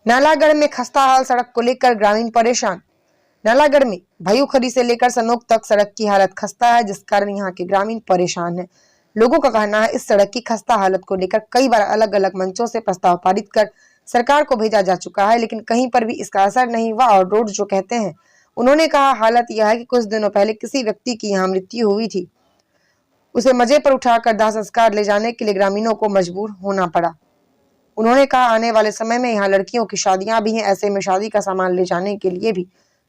नालागढ़ में खस्ता हाल सड़क को लेकर ग्रामीण परेशान। नालागढ़ में भयूखरी से लेकर सनोक तक सड़क की हालत खस्ता है, जिस कारण यहाँ के ग्रामीण परेशान हैं। लोगों का कहना है इस सड़क की खस्ता हालत को लेकर कई बार अलग अलग मंचों से प्रस्ताव पारित कर सरकार को भेजा जा चुका है, लेकिन कहीं पर भी इसका असर नहीं हुआ। और रोड जो कहते हैं, उन्होंने कहा हालत यह है कि कुछ दिनों पहले किसी व्यक्ति की यहाँ मृत्यु हुई थी, उसे मजे पर उठाकर दाह संस्कार ले जाने के लिए ग्रामीणों को मजबूर होना पड़ा। उन्होंने कहा आने वाले समय में यहाँ लड़कियों की शादियां भी हैं, ऐसे में शादी का सामान ले जाने के लिए भी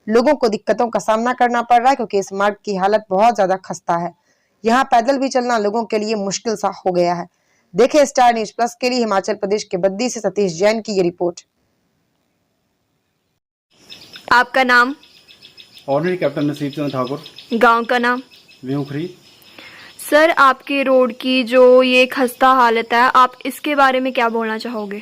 लोगों को दिक्कतों का सामना करना पड़ रहा है, क्योंकि इस मार्ग की हालत बहुत ज्यादा खस्ता है। यहाँ पैदल भी चलना लोगों के लिए मुश्किल सा हो गया है। देखें स्टार न्यूज प्लस के लिए हिमाचल प्रदेश के बद्दी से सतीश जैन की ये रिपोर्ट। आपका नाम? ऑर्डिनरी कैप्टन नसीब चंद ठाकुर। गांव का नाम? व्यूखरी। सर, आपके रोड की जो ये खस्ता हालत है, आप इसके बारे में क्या बोलना चाहोगे?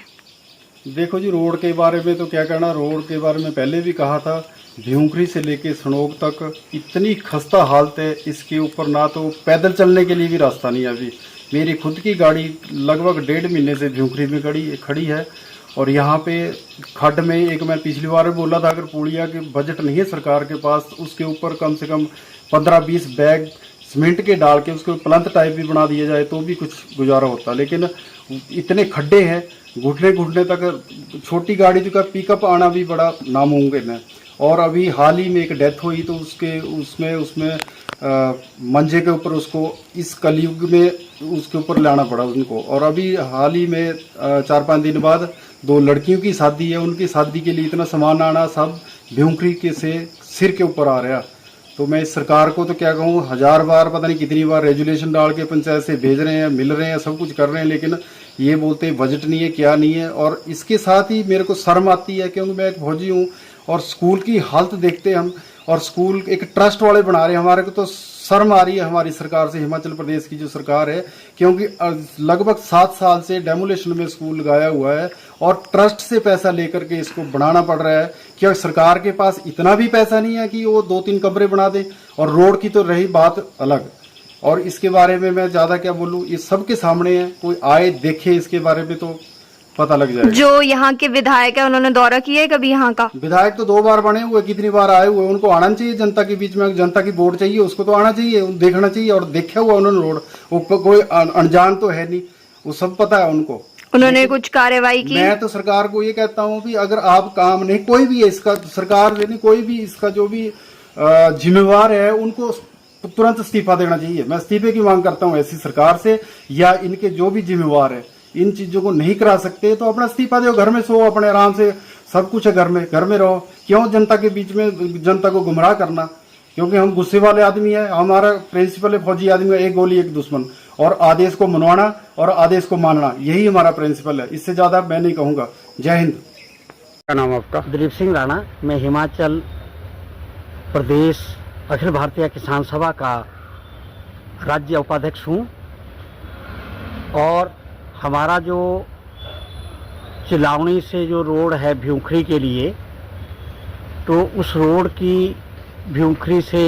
देखो जी, रोड के बारे में तो क्या कहना, रोड के बारे में पहले भी कहा था, भ्यूखरी से लेके सनोक तक इतनी खस्ता हालत है, इसके ऊपर ना तो पैदल चलने के लिए भी रास्ता नहीं है। अभी मेरी खुद की गाड़ी लगभग 1.5 महीने से भ्यूखरी में खड़ी है, और यहाँ पे खड्ड में एक मैं पिछली बार बोला था, अगर पुड़िया के बजट नहीं है सरकार के पास, उसके ऊपर कम से कम 15-20 बैग सीमेंट के डाल के उसको प्लंथ टाइप भी बना दिया जाए तो भी कुछ गुजारा होता। लेकिन इतने खड्डे हैं, घुटने घुटने तक छोटी गाड़ी का पिकअप आना भी बड़ा नामुमकिन है। और अभी हाल ही में एक डेथ हुई तो उसमें मंजे के ऊपर उसको इस कलयुग में उसके ऊपर लाना पड़ा उनको। और अभी हाल ही में 4-5 दिन बाद 2 लड़कियों की शादी है, उनकी शादी के लिए इतना सामान आना सब भ्यूखरी के से सिर के ऊपर आ रहा। तो मैं इस सरकार को तो क्या कहूँ, 1000 बार पता नहीं कितनी बार रेजुलेशन डाल के पंचायत से भेज रहे हैं, मिल रहे हैं, सब कुछ कर रहे हैं, लेकिन ये बोलते हैं बजट नहीं है, क्या नहीं है। और इसके साथ ही मेरे को शर्म आती है, क्योंकि मैं एक फौजी हूँ और स्कूल की हालत देखते हम, और स्कूल एक ट्रस्ट वाले बना रहे हैं, हमारे को तो शर्म आ रही है हमारी सरकार से, हिमाचल प्रदेश की जो सरकार है, क्योंकि लगभग 7 साल से डेमोलेशन में स्कूल लगाया हुआ है और ट्रस्ट से पैसा लेकर के इसको बनाना पड़ रहा है। क्या सरकार के पास इतना भी पैसा नहीं है कि वो 2-3 कमरे बना दे? और रोड की तो रही बात अलग, और इसके बारे में मैं ज्यादा क्या बोलूँ, ये सबके सामने है, कोई आए देखे इसके बारे में तो पता लग जाएगा। जो यहाँ के विधायक है, उन्होंने दौरा किया है कभी यहाँ का? विधायक तो 2 बार बने हुए, कितनी बार आए हुए, उनको आना चाहिए जनता के बीच में, जनता की वोट चाहिए, उसको तो आना चाहिए, देखना चाहिए। और देखा हुआ उन्होंने रोड, वो कोई अनजान तो है नहीं, वो सब पता है उनको। उन्होंने कुछ कार्रवाई की? मैं तो सरकार को ये कहता हूँ कि अगर आप काम नहीं, कोई भी है इसका, सरकार नहीं, कोई भी इसका जो भी जिम्मेवार है, उनको तुरंत इस्तीफा देना चाहिए। मैं इस्तीफे की मांग करता हूँ ऐसी सरकार से, या इनके जो भी जिम्मेवार है, इन चीजों को नहीं करा सकते तो अपना इस्तीफा दो, घर में सो, अपने आराम से, सब कुछ है घर में रहो। क्यों जनता के बीच में जनता को गुमराह करना? क्योंकि हम गुस्से वाले आदमी है, हमारा प्रिंसिपल है फौजी आदमी है, एक गोली एक दुश्मन, और आदेश को मनवाना और आदेश को मानना, यही हमारा प्रिंसिपल है। इससे ज्यादा मैं नहीं कहूँगा। जय हिंद। क्या नाम आपका? दिलीप सिंह राणा। मैं हिमाचल प्रदेश अखिल भारतीय किसान सभा का राज्य उपाध्यक्ष हूँ, और हमारा जो चिलावनी से जो रोड है भ्यूखरी के लिए, तो उस रोड की भ्यूखरी से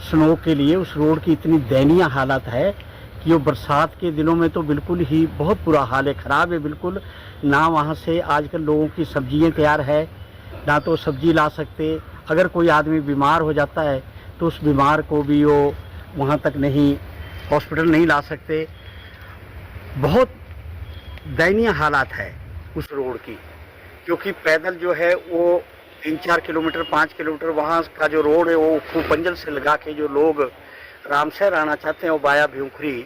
सनोक के लिए उस रोड की इतनी दयनीय हालत है कि वो बरसात के दिनों में तो बिल्कुल ही बहुत बुरा हाल है, ख़राब है बिल्कुल। ना वहाँ से आजकल लोगों की सब्जियाँ तैयार है, ना तो सब्जी ला सकते। अगर कोई आदमी बीमार हो जाता है तो उस बीमार को भी वो वहाँ तक नहीं, हॉस्पिटल नहीं ला सकते। बहुत दयनीय हालात है उस रोड की, क्योंकि पैदल जो है वो 3-4 किलोमीटर 5 किलोमीटर वहाँ का जो रोड है वो खूबंजल से लगा के जो लोग रामसर आना चाहते हैं वो बाया भ्यूखरी,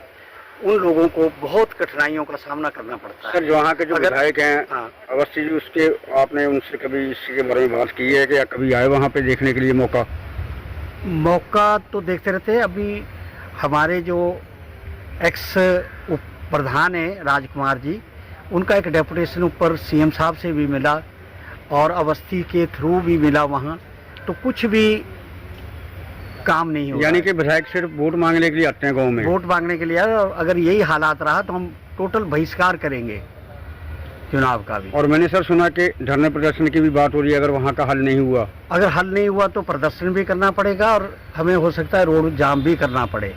उन लोगों को बहुत कठिनाइयों का सामना करना पड़ता है। सर, जो वहाँ के जो विधायक हैं अवस्थी जी, उसके आपने उनसे कभी इसके बारे में बात की है कि कभी आए वहाँ पे देखने के लिए? मौका तो देखते रहते हैं। अभी हमारे जो एक्स प्रधान है राजकुमार जी, उनका एक डेपुटेशन ऊपर सीएम साहब से भी मिला और अवस्थी के थ्रू भी मिला वहाँ, तो कुछ भी काम नहीं हुआ। यानी कि विधायक सिर्फ वोट मांगने के लिए आते हैं गांव में? वोट मांगने के लिए। अगर यही हालात रहा तो हम टोटल बहिष्कार करेंगे चुनाव का भी। और मैंने सर सुना कि धरने प्रदर्शन की भी बात हो रही है, अगर वहाँ का हल नहीं हुआ? अगर हल नहीं हुआ तो प्रदर्शन भी करना पड़ेगा और हमें हो सकता है रोड जाम भी करना पड़े।